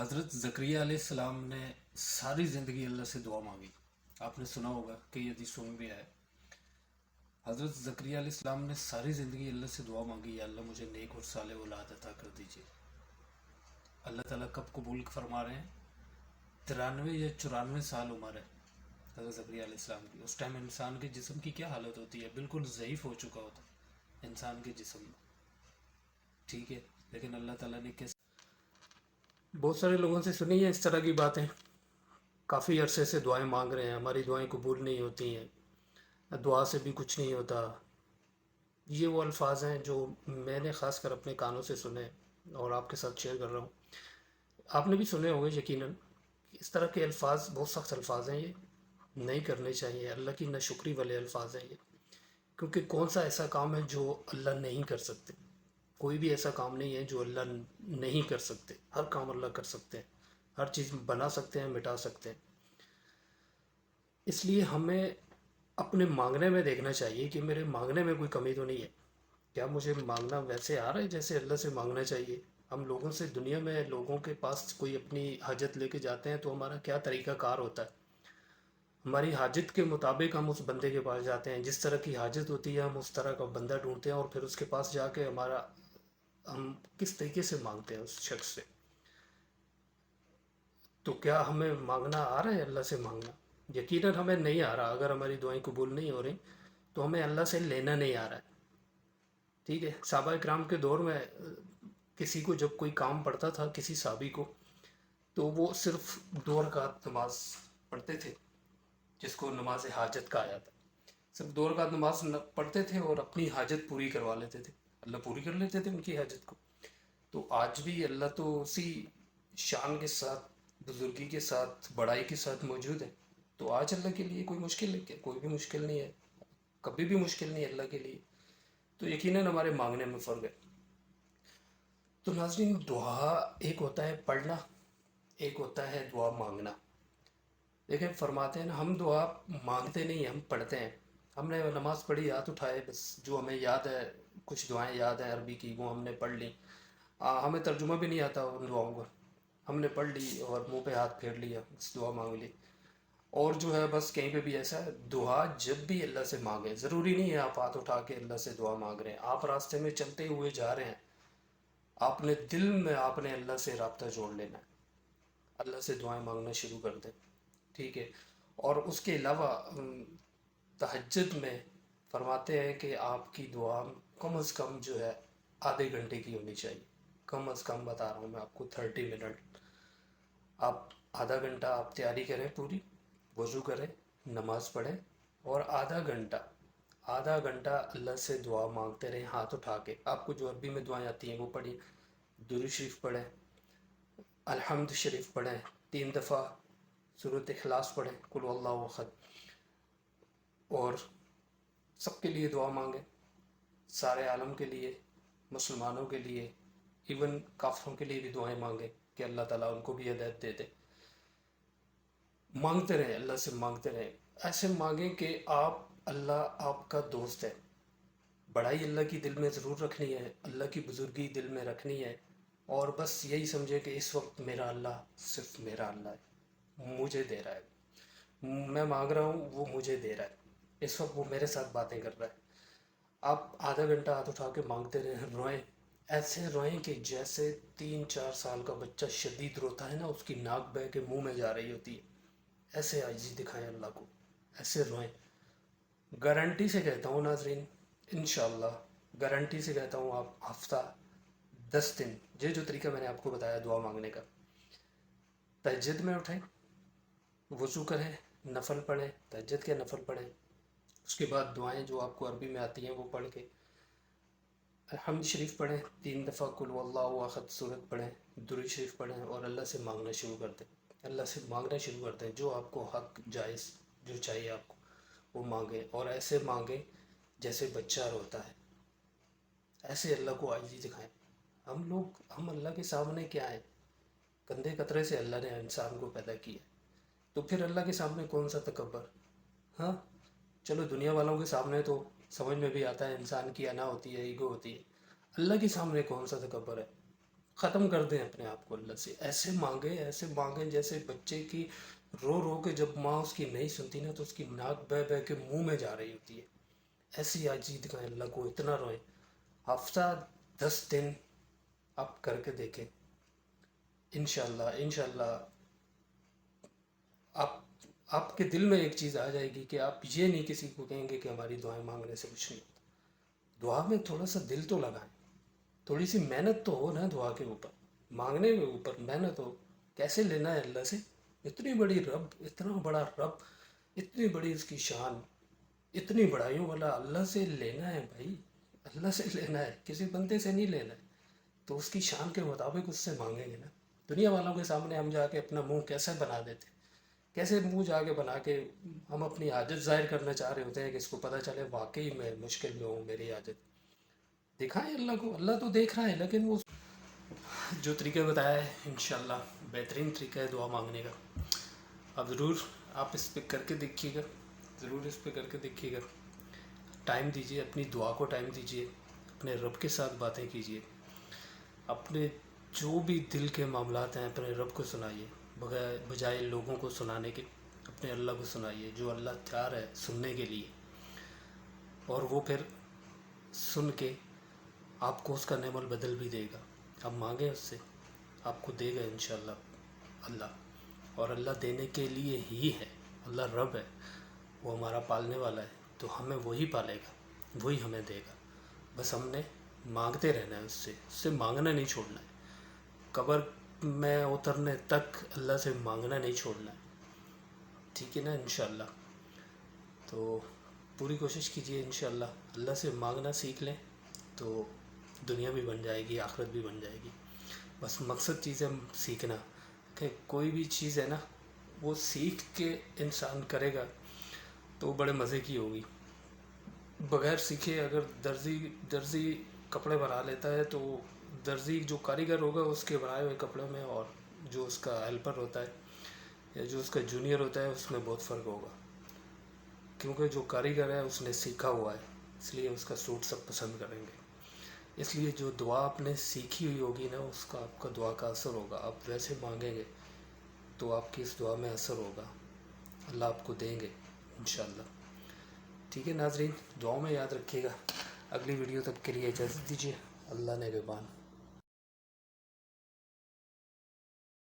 हज़रत ज़करिया अलैहिस्सलाम ने सारी ज़िंदगी अल्लाह से दुआ मांगी। आपने सुना होगा कि यदि सुन भी है, हज़रत ज़करिया अलैहिस्सलाम ने सारी ज़िंदगी अल्लाह से दुआ मांगी, या अल्लाह मुझे नेक और साले औलाद अता कर दीजिए। अल्लाह ताला कब कबूल फरमा रहे हैं? 93 या 94 साल उम्र है हज़रत ज़करिया अलैहिस्सलाम की। उस टाइम इंसान के जिस्म की क्या हालत होती है, बिल्कुल ज़ईफ़ हो चुका होता है इंसान के जिस्म। ठीक है, लेकिन अल्लाह ताला ने कैसे, बहुत सारे लोगों से सुनी है इस तरह की बातें, काफ़ी अरसे से दुआएं मांग रहे हैं, हमारी दुआएं कबूल नहीं होती हैं, दुआ से भी कुछ नहीं होता। ये वो अल्फाज हैं जो मैंने ख़ास कर अपने कानों से सुने और आपके साथ शेयर कर रहा हूँ। आपने भी सुने होंगे यकीनन। इस तरह के अल्फाज बहुत सख्त अल्फाज हैं, ये नहीं करने चाहिए। अल्लाह की नाशुक्री वाले अल्फाज हैं ये, क्योंकि कौन सा ऐसा काम है जो अल्लाह नहीं कर सकते। कोई भी ऐसा काम नहीं है जो अल्लाह नहीं कर सकते। हर काम अल्लाह कर सकते हैं, हर चीज़ बना सकते हैं, मिटा सकते हैं। इसलिए हमें अपने मांगने में देखना चाहिए कि मेरे मांगने में कोई कमी तो नहीं है। क्या मुझे मांगना वैसे आ रहा है जैसे अल्लाह से मांगना चाहिए? हम लोगों से, दुनिया में लोगों के पास कोई अपनी हाजत लेके जाते हैं तो हमारा क्या तरीका कार होता है? हमारी हाजत के मुताबिक हम उस बंदे के पास जाते हैं। जिस तरह की हाजत होती है हम उस तरह का बंदा ढूंढते हैं और फिर उसके पास जाके हम किस तरीके से मांगते हैं उस शख्स से। तो क्या हमें मांगना आ रहा है अल्लाह से मांगना? यकीनन हमें नहीं आ रहा। अगर हमारी दुआएं कबूल नहीं हो रही तो हमें अल्लाह से लेना नहीं आ रहा है। ठीक है, सहाबा इकराम के दौर में किसी को जब कोई काम पड़ता था, किसी साहबी को, तो वो सिर्फ 2 रकात नमाज पढ़ते थे, जिसको नमाज हाजत कहा जाता है। सिर्फ 2 रकात नमाज पढ़ते थे और अपनी हाजत पूरी करवा लेते थे। अल्लाह पूरी कर लेते थे उनकी हाजत को। तो आज भी अल्लाह तो उसी शान के साथ, बुजुर्गी के साथ, बड़ाई के साथ मौजूद है। तो आज अल्लाह के लिए कोई मुश्किल है क्या? कोई भी मुश्किल नहीं है, कभी भी मुश्किल नहीं है अल्लाह के लिए। तो यकीनन हमारे मांगने में फ़र्क है। तो नाज़रीन, दुआ एक होता है पढ़ना, एक होता है दुआ मांगना। देखें, फरमाते हैं ना, हम दुआ मांगते नहीं, हम पढ़ते हैं। हमने नमाज़ पढ़ी, हाथ उठाए, बस जो हमें याद है, कुछ दुआएं याद हैं अरबी की, वो हमने पढ़ ली। हमें तर्जुमा भी नहीं आता उन दुआओं का, हमने पढ़ ली और मुंह पे हाथ फेर लिया, बस दुआ मांग ली। और जो है, बस कहीं पे भी ऐसा है, दुआ जब भी अल्लाह से मांगे, ज़रूरी नहीं है आप हाथ उठा के अल्लाह से दुआ मांग रहे हैं। आप रास्ते में चलते हुए जा रहे हैं, आपने दिल में आपने अल्लाह से राब्ता जोड़ लेना है, अल्लाह से दुआएं मांगना शुरू कर दें। ठीक है। और उसके अलावा तहज्जुद में फरमाते हैं कि आपकी दुआ कम अज़ कम जो है आधे घंटे की होनी चाहिए। कम अज़ कम बता रहा हूँ मैं आपको, 30 मिनट। आप आधा घंटा आप तैयारी करें पूरी, वज़ू करें, नमाज़ पढ़ें, और आधा घंटा अल्लाह से दुआ मांगते रहें हाथ उठा के। आपको जो अरबी में दुआएं आती हैं वो पढ़िए, दुरूद शरीफ पढ़ें, अल्हम्द शरीफ पढ़ें, 3 दफ़ा सूरत इखलास पढ़ें, कुल अल्लाहु अहद। और सबके लिए दुआ मांगें, सारे आलम के लिए, मुसलमानों के लिए, इवन काफिरों के लिए भी दुआएं मांगें कि अल्लाह ताला उनको भी हिदायत दे दे। मांगते रहें, अल्लाह से मांगते रहें। ऐसे मांगें कि अल्लाह आपका दोस्त है। बड़ाई अल्लाह की दिल में ज़रूर रखनी है, अल्लाह की बुज़ुर्गी दिल में रखनी है, और बस यही समझे कि इस वक्त मेरा अल्लाह सिर्फ मेरा अल्लाह है, मुझे दे रहा है। मैं मांग रहा हूँ, वो मुझे दे रहा है, इस वक्त वो मेरे साथ बातें कर रहा है। आप आधा घंटा हाथ उठा के मांगते रहें, रोएं, ऐसे रोएं कि जैसे 3-4 साल का बच्चा शदीद रोता है ना, उसकी नाक बह के मुंह में जा रही होती है। ऐसे आजिज़ी दिखाएं अल्लाह को, ऐसे रोएं। गारंटी से कहता हूँ नाजरीन, इंशाल्लाह गारंटी से कहता हूँ, आप हफ्ता 10 दिन, ये जो तरीका मैंने आपको बताया दुआ मांगने का, तहज्जुद में उठें, वज़ू करें, नफल पढ़ें, तहज्जुद के नफल पढ़ें, उसके बाद दुआएं जो आपको अरबी में आती हैं वो पढ़ के हम्द शरीफ पढ़ें, 3 दफ़ा कुल वल्लाहु अहद सूरत पढ़ें, दुरूद शरीफ पढ़ें, और अल्लाह से मांगना शुरू कर दें। अल्लाह से मांगना शुरू कर दें, जो आपको हक जायज़ जो चाहिए आपको वो मांगें, और ऐसे मांगें जैसे बच्चा रोता है, ऐसे अल्लाह को आजिज़ी दिखाएं। हम अल्लाह के सामने क्या है? कंधे कतरे से अल्लाह ने इंसान को पैदा किया, तो फिर अल्लाह के सामने कौन सा तकब्बर? हाँ, चलो दुनिया वालों के सामने तो समझ में भी आता है, इंसान की अना होती है, ईगो होती है। अल्लाह के सामने कौन सा तकब्बर है? ख़त्म कर दें अपने आप को अल्लाह से। ऐसे मांगें जैसे बच्चे की रो रो के जब माँ उसकी नहीं सुनती ना तो उसकी नाक बह बह के मुंह में जा रही होती है। ऐसी आजीज़ दिखाएं अल्लाह को, इतना रोएं। हफ्ता 10 दिन आप करके देखें, इंशाल्लाह इंशाल्लाह आप आपके दिल में एक चीज़ आ जाएगी कि आप ये नहीं किसी को कहेंगे कि हमारी दुआएं मांगने से कुछ नहीं होता। दुआ में थोड़ा सा दिल तो लगाएं, थोड़ी सी मेहनत तो हो ना दुआ के ऊपर, मांगने के ऊपर मेहनत हो। कैसे लेना है अल्लाह से? इतनी बड़ी रब, इतना बड़ा रब, इतनी बड़ी उसकी शान, इतनी बड़ाइयों वाला अल्लाह से लेना है भाई। अल्लाह से लेना है, किसी बंदे से नहीं लेना है। तो उसकी शान के मुताबिक उससे मांगेंगे ना। दुनिया वालों के सामने हम जाके अपना मुंह कैसे बना देते, कैसे मुंह जाके बना के हम अपनी आदत जाहिर करना चाह रहे होते हैं कि इसको पता चले वाकई मैं मुश्किल में हूँ, मेरी आदत दिखाएं अल्लाह को। अल्लाह तो देख रहा है, लेकिन वो जो तरीका बताया है इंशाल्लाह बेहतरीन तरीका है दुआ मांगने का। अब ज़रूर आप इस पे करके देखिएगा, ज़रूर इस पे करके देखिएगा। टाइम दीजिए, अपनी दुआ को टाइम दीजिए, अपने रब के साथ बातें कीजिए, अपने जो भी दिल के मामलात हैं अपने रब को सुनाइए, बजाय लोगों को सुनाने के अपने अल्लाह को सुनाइए, जो अल्लाह तैयार है सुनने के लिए। और वो फिर सुन के आपको उसका नेमल बदल भी देगा। आप मांगे उससे, आपको देगा इंशाल्लाह अल्लाह। और अल्लाह देने के लिए ही है, अल्लाह रब है, वो हमारा पालने वाला है, तो हमें वही पालेगा, वही हमें देगा। बस हमने मांगते रहना है उससे मांगना नहीं छोड़ना है। कब्र में उतरने तक अल्लाह से मांगना नहीं छोड़ना है, ठीक है ना इंशाल्लाह। तो पूरी कोशिश कीजिए इंशाल्लाह, अल्लाह से मांगना सीख लें तो दुनिया भी बन जाएगी, आखिरत भी बन जाएगी। बस मकसद चीज़ है सीखना, कि कोई भी चीज़ है ना वो सीख के इंसान करेगा तो बड़े मज़े की होगी। बगैर सीखे अगर दर्जी कपड़े बना लेता है तो दर्जी जो कारीगर होगा उसके बनाए हुए कपड़ों में और जो उसका हेल्पर होता है या जो उसका जूनियर होता है उसमें बहुत फ़र्क होगा, क्योंकि जो कारीगर है उसने सीखा हुआ है, इसलिए उसका सूट सब पसंद करेंगे। इसलिए जो दुआ आपने सीखी हुई होगी ना उसका आपका दुआ का असर होगा। आप वैसे मांगेंगे तो आपकी इस दुआ में असर होगा, अल्लाह आपको देंगे इंशाल्लाह। ठीक है नाजरीन, दुआओं में याद रखिएगा। अगली वीडियो तक के लिए इजाज़त दीजिए। अल्लाह ने निगहबान।